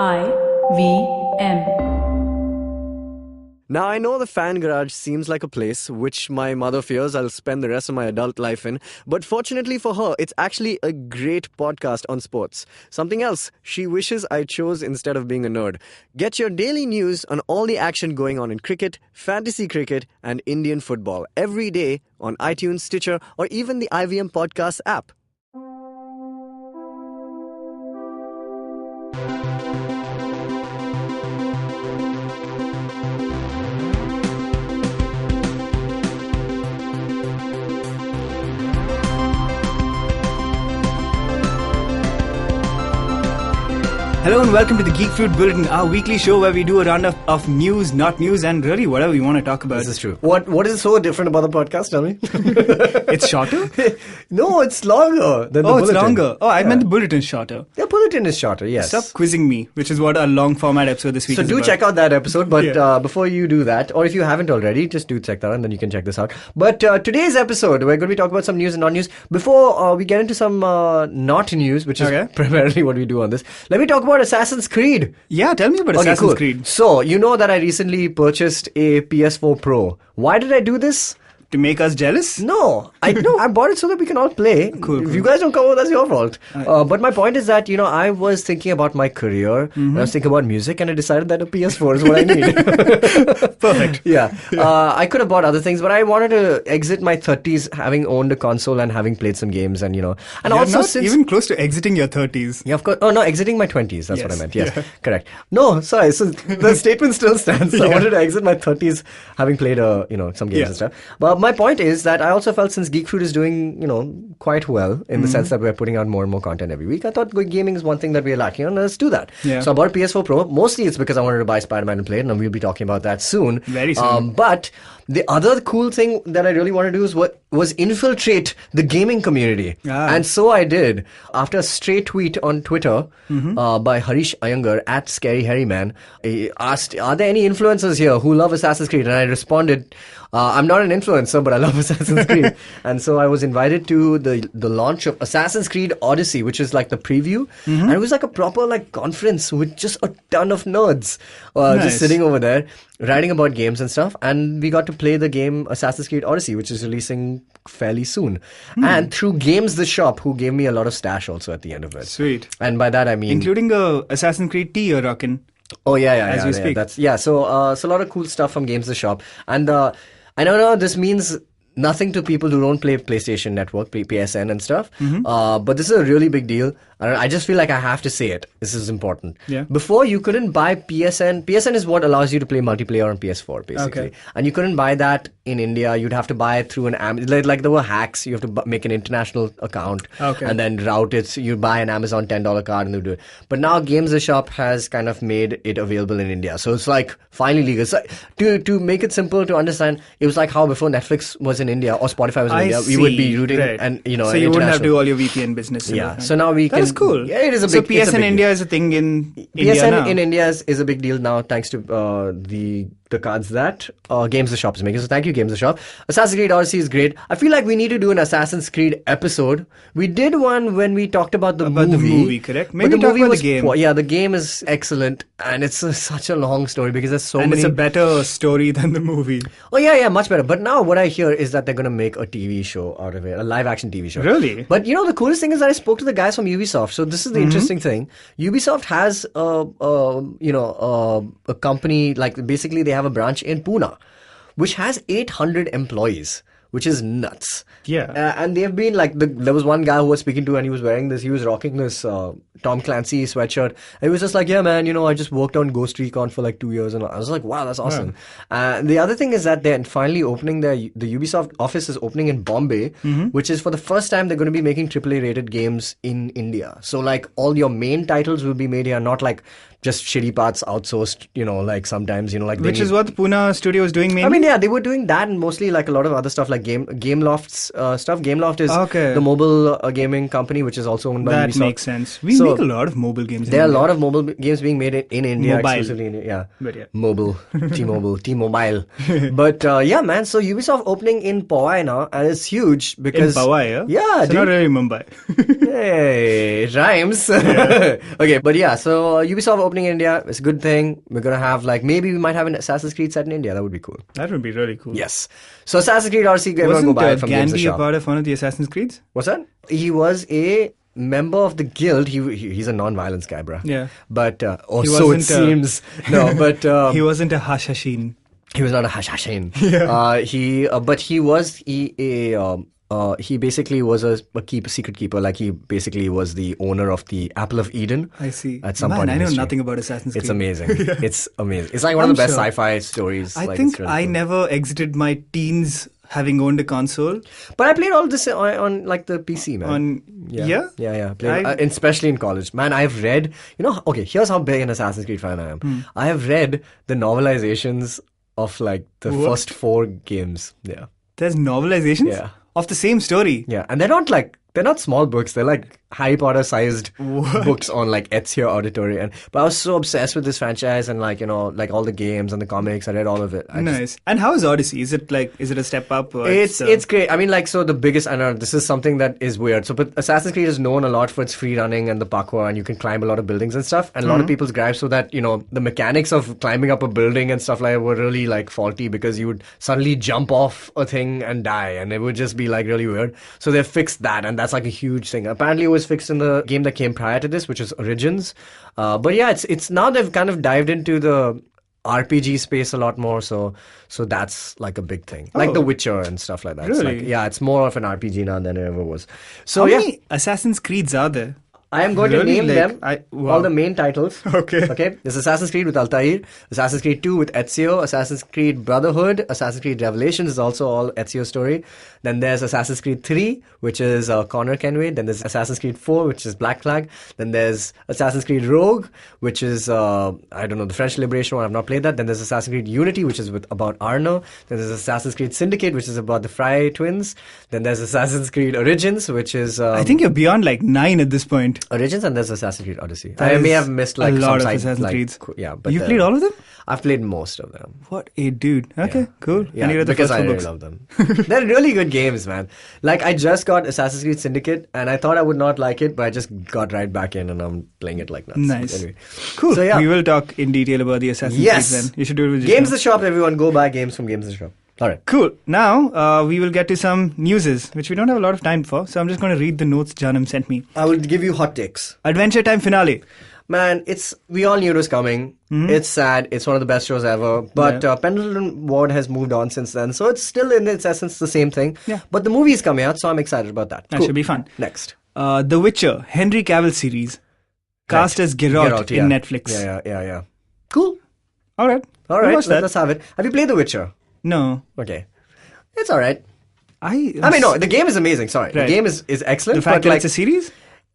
IVM. Now, I know the fan garage seems like a place which my mother fears I'll spend the rest of my adult life in, but fortunately for her, it's actually a great podcast on sports. Something else she wishes I chose instead of being a nerd. Get your daily news on all the action going on in cricket, fantasy cricket, and Indian football every day on iTunes, Stitcher, or even the IVM Podcast app. Hello and welcome to the Geek Bulletin, our weekly show where we do a roundup of news, not news, and really whatever we want to talk about. This is true. What is so different about the podcast, tell me? It's shorter? No, it's longer than the Bulletin. Oh, it's longer. Oh, I meant the Bulletin is shorter. The Bulletin is shorter, yes. Stop quizzing me, which is what our long format episode this week is about. So do check out that episode, but before you do that, or if you haven't already, just do check that out and then you can check this out. But today's episode, we're going to be talking about some news and non-news. Before we get into some not news, which is primarily what we do on this, let me talk about Assassin's Creed. Yeah, tell me about Assassin's Creed. So, you know that I recently purchased a PS4 Pro. Why did I do this? To make us jealous? No, I bought it so that we can all play. Cool. If you guys don't come over, that's your fault. But my point is that, I was thinking about my career, I was thinking about music, and I decided that a PS4 is what I need. Perfect. Yeah. I could have bought other things, but I wanted to exit my 30s having owned a console and having played some games, and You're also not even close to exiting your 30s. Yeah, of course. Oh, no, exiting my 20s. That's what I meant. Yes, correct. No, sorry. So the statement still stands. So I wanted to exit my 30s having played, some games and stuff. But my point is that I also felt since Geek is doing, quite well in the sense that we're putting out more and more content every week, I thought gaming is one thing that we're lacking on. Let's do that. Yeah. So I bought a PS4 Pro. Mostly it's because I wanted to buy Spider-Man and play it, and we'll be talking about that soon. Very soon. But the other cool thing that I really want to do was infiltrate the gaming community. And so I did. After a stray tweet on Twitter by Harish Iyengar at Scary Harry Man, he asked, are there any influencers here who love Assassin's Creed? And I responded, I'm not an influencer, but I love Assassin's Creed. And so I was invited to the launch of Assassin's Creed Odyssey, which is like the preview. And it was like a proper conference with just a ton of nerds just sitting over there writing about games and stuff. And we got to play the game Assassin's Creed Odyssey, which is releasing fairly soon. And through Games the Shop, who gave me a lot of stash also at the end of it. Sweet. And by that I mean... Including the Assassin's Creed tee you're rocking. Oh, yeah. As we speak. So a lot of cool stuff from Games the Shop. And I don't know, this means nothing to people who don't play PlayStation Network, PSN and stuff. But this is a really big deal. I just feel like I have to say it. This is important. Yeah. Before, you couldn't buy PSN. PSN is what allows you to play multiplayer on PS4, basically. Okay. And you couldn't buy that in India. You'd have to buy it through an like there were hacks. You have to make an international account and then route it. So you buy an Amazon $10 card and they do it. But now Games the Shop has kind of made it available in India. So it's like finally legal. So to make it simple to understand, it was like how before Netflix was in India or Spotify was in India, we would be rooting and so you wouldn't have to do all your VPN business. Yeah. So now we can. That's cool. Yeah, it is a big. So PSN India is a thing in India PSN now. in India is a big deal now, thanks to the cards that Games the Shop is making. So thank you, Games the Shop. Assassin's Creed Odyssey is great. I feel like we need to do an Assassin's Creed episode. We did one when we talked about the movie. The movie, correct? Maybe the talk movie about was the game. Yeah, the game is excellent, and it's such a long story because there's so many. And it's a better story than the movie. Oh yeah, much better. But now what I hear is that they're going to make a TV show out of it, a live-action TV show. Really? But the coolest thing is that I spoke to the guys from Ubisoft. So this is the interesting thing. Ubisoft has a company, like basically they have a branch in Pune, which has 800 employees, which is nuts. Yeah. And they've been there was one guy who was speaking to, and he was rocking this Tom Clancy sweatshirt. And he was just like, yeah, man, I just worked on Ghost Recon for 2 years. And I was like, wow, that's awesome. And the other thing is that they're finally opening the Ubisoft office is opening in Bombay, which is for the first time they're going to be making AAA rated games in India. So all your main titles will be made here, not just shitty parts outsourced, sometimes, Which is what the Pune studio is doing mainly? They were doing that and mostly a lot of other stuff like Gameloft's stuff. Gameloft is Okay. the mobile gaming company, which is also owned by That Ubisoft. makes sense. We make a lot of mobile games. There are a lot of mobile games being made in India, Mobile. exclusively in India. But yeah. Mobile, T-Mobile. But yeah, man. So Ubisoft opening in Powai now, and it's huge In because Powai, yeah? Yeah, So dude. not really Mumbai. Hey, it rhymes. Okay, but yeah, so Ubisoft opening in India, it's a good thing. We're gonna have maybe we might have an Assassin's Creed set in India. That would be cool. That would be really cool. Yes. So Assassin's Creed Odyssey, everyone Wasn't go buy it from Games the Gandhi a Shop. part of one of the Assassin's Creeds? What's that? He was a member of the guild. He's a non-violence guy, bruh. Yeah. But He so it wasn't, seems. No, but He wasn't a Hashashin. he was not a hashashin. Yeah. But he basically was a secret keeper. Like he basically was the owner of the Apple of Eden. I see. At some Man, point in I know history. nothing about Assassin's Creed. It's amazing. It's amazing. It's like one of I'm the best sure. sci-fi stories. I Like, think it's really I cool. never exited my teens having owned a console. But I played all this on like the PC, man. Yeah? Played, especially in college. Man, I've read, okay, here's how big an Assassin's Creed fan I am. I have read the novelizations of like the first 4 games. Yeah. There's novelizations Yeah. of the same story. Yeah. And they're not small books. They're like Harry Potter sized books on like Etsy or Auditory. But I was so obsessed with this franchise and like all the games and the comics. I read all of it. Nice. And how is Odyssey? Is it a step up? Or It's great. I mean, so the biggest, I know this is something that is weird. So, but Assassin's Creed is known a lot for its free running and the parkour, and you can climb a lot of buildings and stuff. And a lot of people's gripes so that, the mechanics of climbing up a building and stuff like that were really like faulty because you would suddenly jump off a thing and die, and it would just be like really weird. So they fixed that, and that's like a huge thing. Apparently, it was fixed in the game that came prior to this, which is Origins. But yeah, it's now they've kind of dived into the RPG space a lot more, so that's like a big thing, like The Witcher and stuff like that. Really? It's like, it's more of an RPG now than it ever was. So How yeah, many Assassin's Creeds are there? I am going to Really? name Like, them wow. all the main titles. Okay. Okay. There's Assassin's Creed with Altair, Assassin's Creed 2 with Ezio, Assassin's Creed Brotherhood, Assassin's Creed Revelations is also all Ezio story. Then there's Assassin's Creed 3, which is Connor Kenway. Then there's Assassin's Creed 4, which is Black Flag. Then there's Assassin's Creed Rogue, which is the French Liberation one. I've not played that. Then there's Assassin's Creed Unity, which is about Arno. Then there's Assassin's Creed Syndicate, which is about the Fry twins. Then there's Assassin's Creed Origins, which is I think you're beyond like 9 at this point. Origins, and there's Assassin's Creed Odyssey. That I may is have missed like a lot some of side, Assassin's Creeds. Yeah, but You've played all of them? I've played most of them. What a dude. Okay, Yeah. cool. Yeah, And you read the because first I 4 really books. love them. They're really good games, man. Like I just got Assassin's Creed Syndicate, and I thought I would not like it, but I just got right back in, and I'm playing it like nuts. Nice. But anyway. Cool. So yeah, We will talk in detail about the Assassin's Yes. Creed then. You should do it with Games Jishnu. the Shop. Everyone, go buy games from Games the Shop. All right. Cool. Now, we will get to some newses, which we don't have a lot of time for. So I'm just going to read the notes Janam sent me. I will give you hot takes. Adventure Time finale. Man, we all knew it was coming. It's sad. It's one of the best shows ever. But Pendleton Ward has moved on since then. So it's still in its essence the same thing. Yeah. But the movie is coming out, so I'm excited about that. That Cool. should be fun. Next. The Witcher, Henry Cavill series. Cast as Geralt in yeah. Netflix. Yeah. Cool. All right. All We'll right, watch that. let's have it. Have you played The Witcher? No. Okay. It's all right. I mean, no, the game is amazing. Sorry. Right. The game is excellent. The fact but that like, it's a series?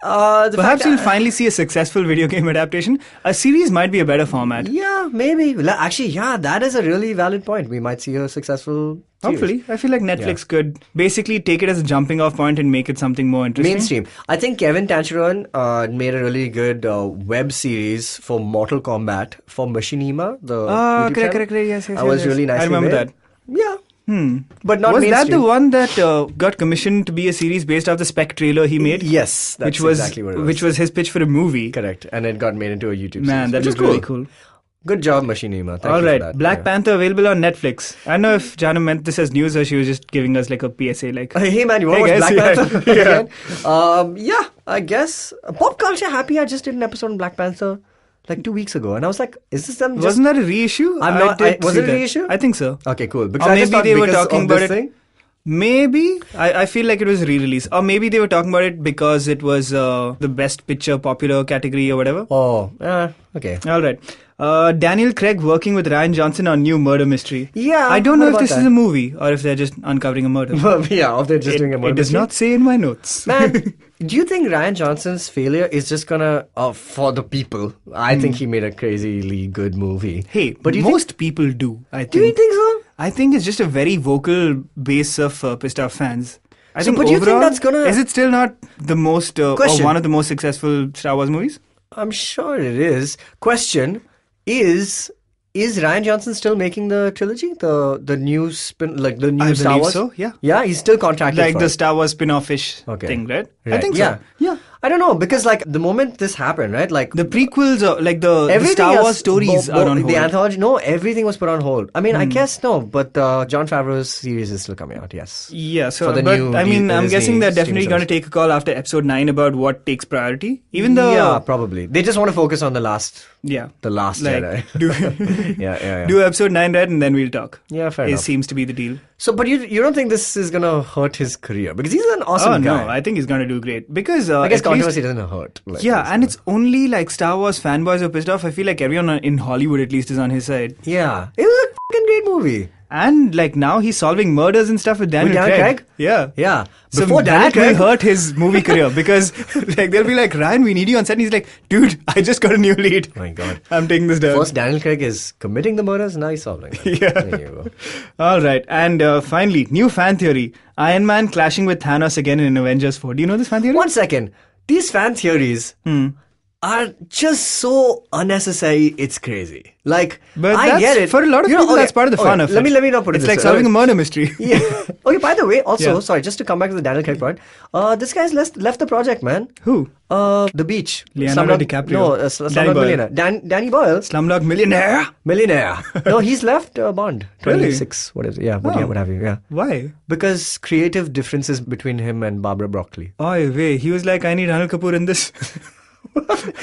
the Perhaps fact you'll that- finally see a successful video game adaptation. A series might be a better format. Yeah, maybe. Actually, yeah, that is a really valid point. We might see a successful series. Hopefully. I feel like Netflix could basically take it as a jumping off point and make it something more interesting. Mainstream. I think Kevin Tancheron made a really good web series for Mortal Kombat for Machinima. The YouTube channel. correct. Yes. That was really nicely I remember made. that. Yeah. But not Was mainstream. that the one that got commissioned to be a series based off the spec trailer he made? Yes, that's which was exactly what it was. which was his pitch for a movie. Correct. And it got made into a YouTube Man, series. that which was is really cool. Good job, Machinima. Thank All you right, for that. Black Yeah. Panther available on Netflix. I don't know if Jana meant this as news or she was just giving us like a PSA. Like, Hey man, you want Hey, to watch guys, Black Panther yeah. again? Yeah, I guess. Pop Culture Happy, I just did an episode on Black Panther like 2 weeks ago, and I was like, is this them just... wasn't that a reissue? I'm not- was see it a that. reissue? I think so. Okay, cool. Because Or I just maybe thought they were because talking of about this it. thing. Maybe. I feel like it was re-release. Or maybe they were talking about it because it was the best picture popular category or whatever. Oh, okay. All right. Daniel Craig working with Ryan Johnson on new murder mystery. Yeah, I don't know if what this about is that? a movie or if they're just uncovering a murder. Yeah, if they're just doing a murder It does mystery. not say in my notes. Man, do you think Ryan Johnson's failure is just gonna for the people? I think he made a crazily good movie. Hey, but do you most people do. I think. Do you think so? I think it's just a very vocal base of pissed off fans. I think but you think overall, that's gonna... Is it still not the most or Question. one of the most successful Star Wars movies? I'm sure it is. Question, is Ryan Johnson still making the trilogy? The new spin, like the new I Star believe Wars? so, yeah. Yeah, he's still contracted Like for the it. Star Wars spin-off-ish Okay. thing, right? Right. I think Yeah. so. Yeah. I don't know, because like the moment this happened, right? Like The prequels, like the everything Star else, Wars stories are on hold. The anthology, no, everything was put on hold. I mean, I guess no, but John Favreau's series is still coming out, yes. Yeah, so For the but new I mean, I'm Disney guessing they're streaming definitely going to service. take a call after episode 9 about what takes priority. Even though, Yeah, probably. They just want to focus on the last yeah, Jedi. do Yeah. do episode 9 right, and then we'll talk. Yeah, fair It enough. seems to be the deal. So, but you don't think this is gonna hurt his career? Because he's an awesome Oh guy. no, I think he's going to do great because I guess at least- controversy doesn't hurt. Like, yeah, and it's only like Star Wars fanboys who are pissed off. I feel like everyone in Hollywood at least is on his side. yeah, it was a fucking great movie. And like now he's solving murders and stuff with Daniel Craig. Yeah. Yeah. So Before Daniel that will Craig, hurt his movie career because like they'll be like, Ryan, we need you on set. And he's like, dude, I just got a new lead. my God. I'm taking this down. First, Daniel Craig is committing the murders. Now he's solving them. Yeah. There you go. All right. And finally, new fan theory. Iron Man clashing with Thanos again in Avengers 4. Do you know this fan theory? 1 second. These fan theories are just so unnecessary. It's crazy. Like, But I that's, get it. for a lot of You know, people, that's part of the fun of it. Let me not put it It's this like way. solving a murder mystery. Yeah. Okay, by the way, also, Yeah. sorry, just to come back to the Daniel Craig part, this guy's left the project, man. Who? The Beach. Leonardo DiCaprio. No, Danny Slumdog Boyle. Millionaire. Danny Boyle. Slumdog Millionaire. Millionaire. No, he's left Bond. Really? 26. What is it? Yeah, Oh. what have you? Yeah. Why? Because creative differences between him and Barbara Broccoli. Oh, wait. He was like, I need Anil Kapoor in this.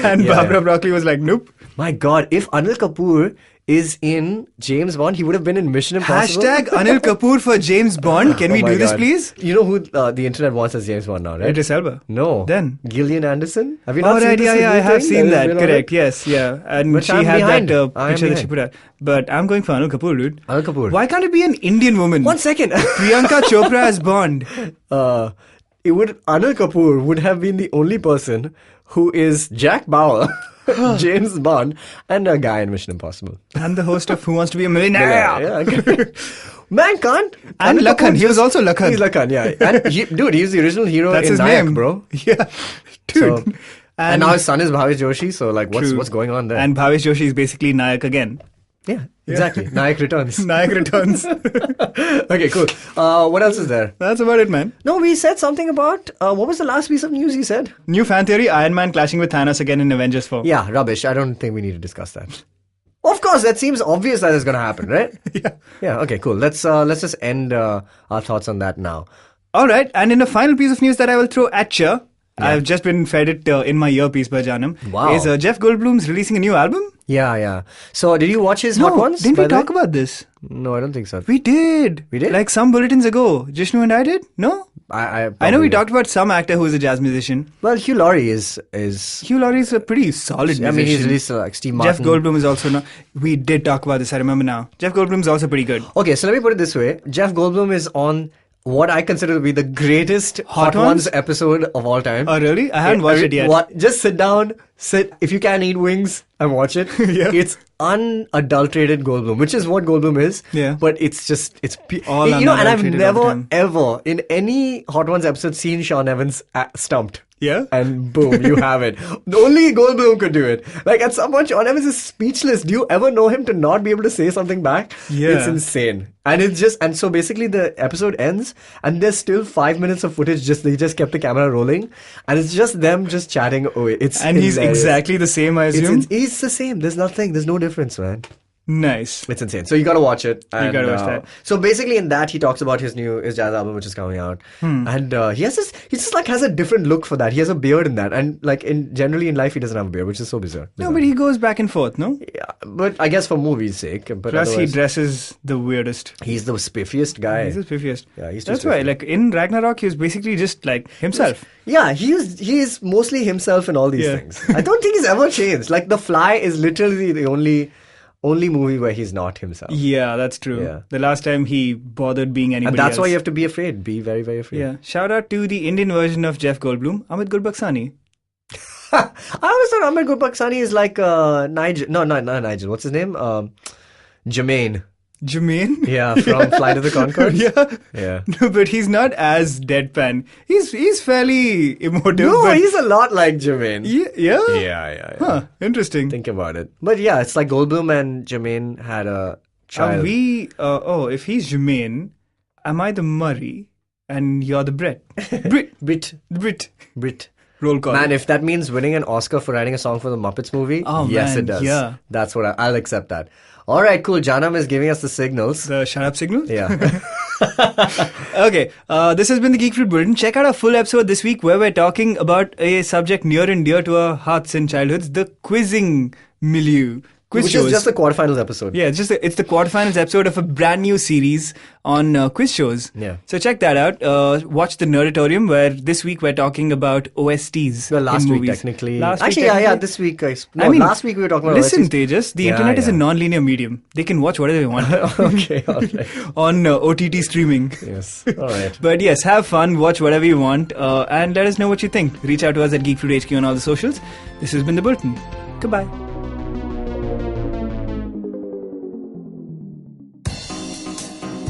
And Yeah, Barbara yeah. Broccoli was like, nope. My God, if Anil Kapoor is in James Bond, he would have been in Mission Impossible. Hashtag Anil Kapoor for James Bond. Can we Oh my do this, God. please? You know who the internet wants as James Bond now, right? Idris Elba. No. Then? Gillian Anderson? Have you not Oh, seen right, this yeah, new I have thing seen has that. been on Correct, it? yes, yeah. And But she I'm had behind. that I am picture that she behind. put out. But I'm going for Anil Kapoor, dude. Anil Kapoor. Why can't it be an Indian woman? 1 second. Priyanka Chopra as Bond. Anil Kapoor would have been the only person who is Jack Bauer, James Bond, and a guy in Mission Impossible. And the host of Who Wants to Be a Millionaire. Yeah. Man can't. And Anil Lakhan. Kapoor He was also Lakhan. He's Lakhan, yeah. And dude, he's the original hero That's in his Nayak, name, bro. Yeah. Dude. So, and now his son is Bhavesh Joshi, so like True. what's going on there? And Bhavesh Joshi is basically Nayak again. yeah, exactly. Nayak returns. Nayak returns. Okay, cool. What else is there? That's about it, man. No, we said something about what was the last piece of news you said? New fan theory, Iron Man clashing with Thanos again in Avengers 4. Yeah, rubbish. I don't think we need to discuss that. Of course, that seems obvious that it's going to happen, right? Yeah. Yeah. Okay. Cool. Let's just end our thoughts on that now. All right, and in a final piece of news that I will throw at you, I've just been fed it in my earpiece by Janam. Wow. Is Jeff Goldblum's releasing a new album? Yeah. So, did you watch his Hot Ones? Didn't by we the way? talk about this? No, I don't think so. We did. We did? Like some bulletins ago. Jishnu and I did? No? I I know we probably- talked about some actor who is a jazz musician. Well, Hugh Laurie is. Hugh Laurie is a pretty solid musician. I mean, he's released like Steve Jeff Martin. Goldblum is also not. We did talk about this. I remember now. Jeff Goldblum is also pretty good. Okay, so let me put it this way: Jeff Goldblum is on what I consider to be the greatest Hot Ones? Ones episode of all time. Oh, really? I haven't watched it yet. Just sit down, if you can eat wings and watch it. Yeah. It's unadulterated Goldblum, which is what Goldblum is. Yeah. But it's just, All and I've unadulterated all the never, time. ever, in any Hot Ones episode, seen Sean Evans stumped. Yeah? And boom, you have it. Only Goldblum could do it. Like at some point, Sean Evans is speechless. Do you ever know him to not be able to say something back? Yeah. It's insane. And it's just, and so basically the episode ends and there's still 5 minutes of footage, they just kept the camera rolling and it's just them just chatting away. It's And he's hilarious. exactly the same, I assume? He's the same. There's no difference, man. Nice. It's insane. So you gotta watch it. And, gotta watch that. So basically in that he talks about his jazz album which is coming out. And he just like has a different look for that. He has a beard in that. And like generally in life he doesn't have a beard, which is so bizarre. No, but he goes back and forth, no? Yeah, but I guess for movies' sake. But Plus, he otherwise, dresses the weirdest. he's the spiffiest guy. He's the spiffiest. Yeah, he's too That's why, spiffy. like, in Ragnarok, he was basically just, like, himself. Yeah, he is mostly himself in all these Yeah. things. I don't think he's ever changed. Like The Fly is literally the only movie where he's not himself. Yeah, that's true. Yeah. The last time he bothered being anybody And that's else. why you have to be afraid. Be very, very afraid. Yeah. Shout out to the Indian version of Jeff Goldblum, Amit Gulbaksani. I always thought Amir Gulbaksani is like Nigel. No, not Nigel. What's his name? Jermaine. Jermaine? Yeah, from Flight of the Conchords. Yeah. No, but he's not as deadpan. He's fairly emotive. No, but he's a lot like Jermaine. Yeah? Yeah. Huh, interesting. Think about it. But yeah, it's like Goldblum and Jermaine had a child. If he's Jermaine, am I the Murray and you're the Brit? Brit. Roll call. Man, if that means winning an Oscar for writing a song for the Muppets movie, yes, it does. Yeah. That's what I'll accept that. All right, cool. Janam is giving us the signals. The shut up signal? Yeah. Okay, this has been the Geek Fruit Bulletin. Check out our full episode this week where we're talking about a subject near and dear to our hearts and childhoods, the quizzing milieu. Quiz shows. Which is just the quarterfinals episode. Yeah, it's the quarterfinals episode of a brand new series on quiz shows. Yeah. So check that out. Watch the Nerdatorium, where this week we're talking about OSTs. Well, last in week movies. Technically. Last Actually, week, yeah. This week, last week we were talking about listen, OSTs. Tejas, the internet is a non-linear medium. They can watch whatever they want. Okay, all right. On OTT streaming. Yes, all right. But yes, have fun, watch whatever you want, and let us know what you think. Reach out to us at Geek Fruit HQ on all the socials. This has been the Bulletin. Goodbye.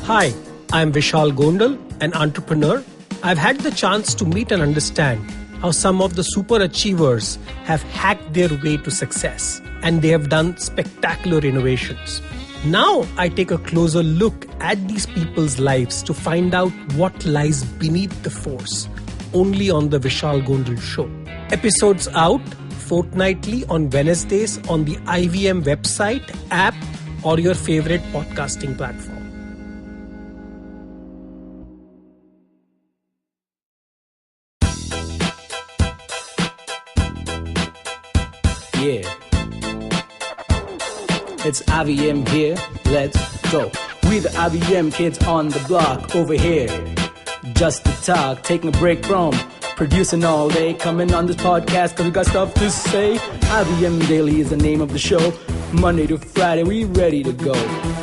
Hi, I'm Vishal Gondal, an entrepreneur. I've had the chance to meet and understand how some of the super achievers have hacked their way to success, and they have done spectacular innovations. Now I take a closer look at these people's lives to find out what lies beneath the force, only on the Vishal Gondal Show. Episodes out fortnightly on Wednesdays on the IVM website, app, or your favorite podcasting platform. Yeah, it's IVM here, let's go. We the IVM kids on the block over here. Just to talk, taking a break from producing all day. Coming on this podcast cause we got stuff to say. IVM Daily is the name of the show. Monday to Friday, we ready to go.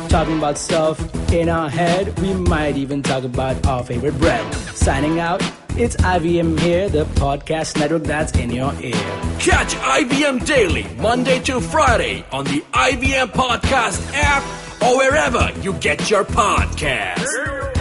Talking about stuff in our head. We might even talk about our favorite bread. Signing out, it's IVM here, the podcast network that's in your ear. Catch IVM Daily, Monday to Friday on the IVM Podcast app or wherever you get your podcasts.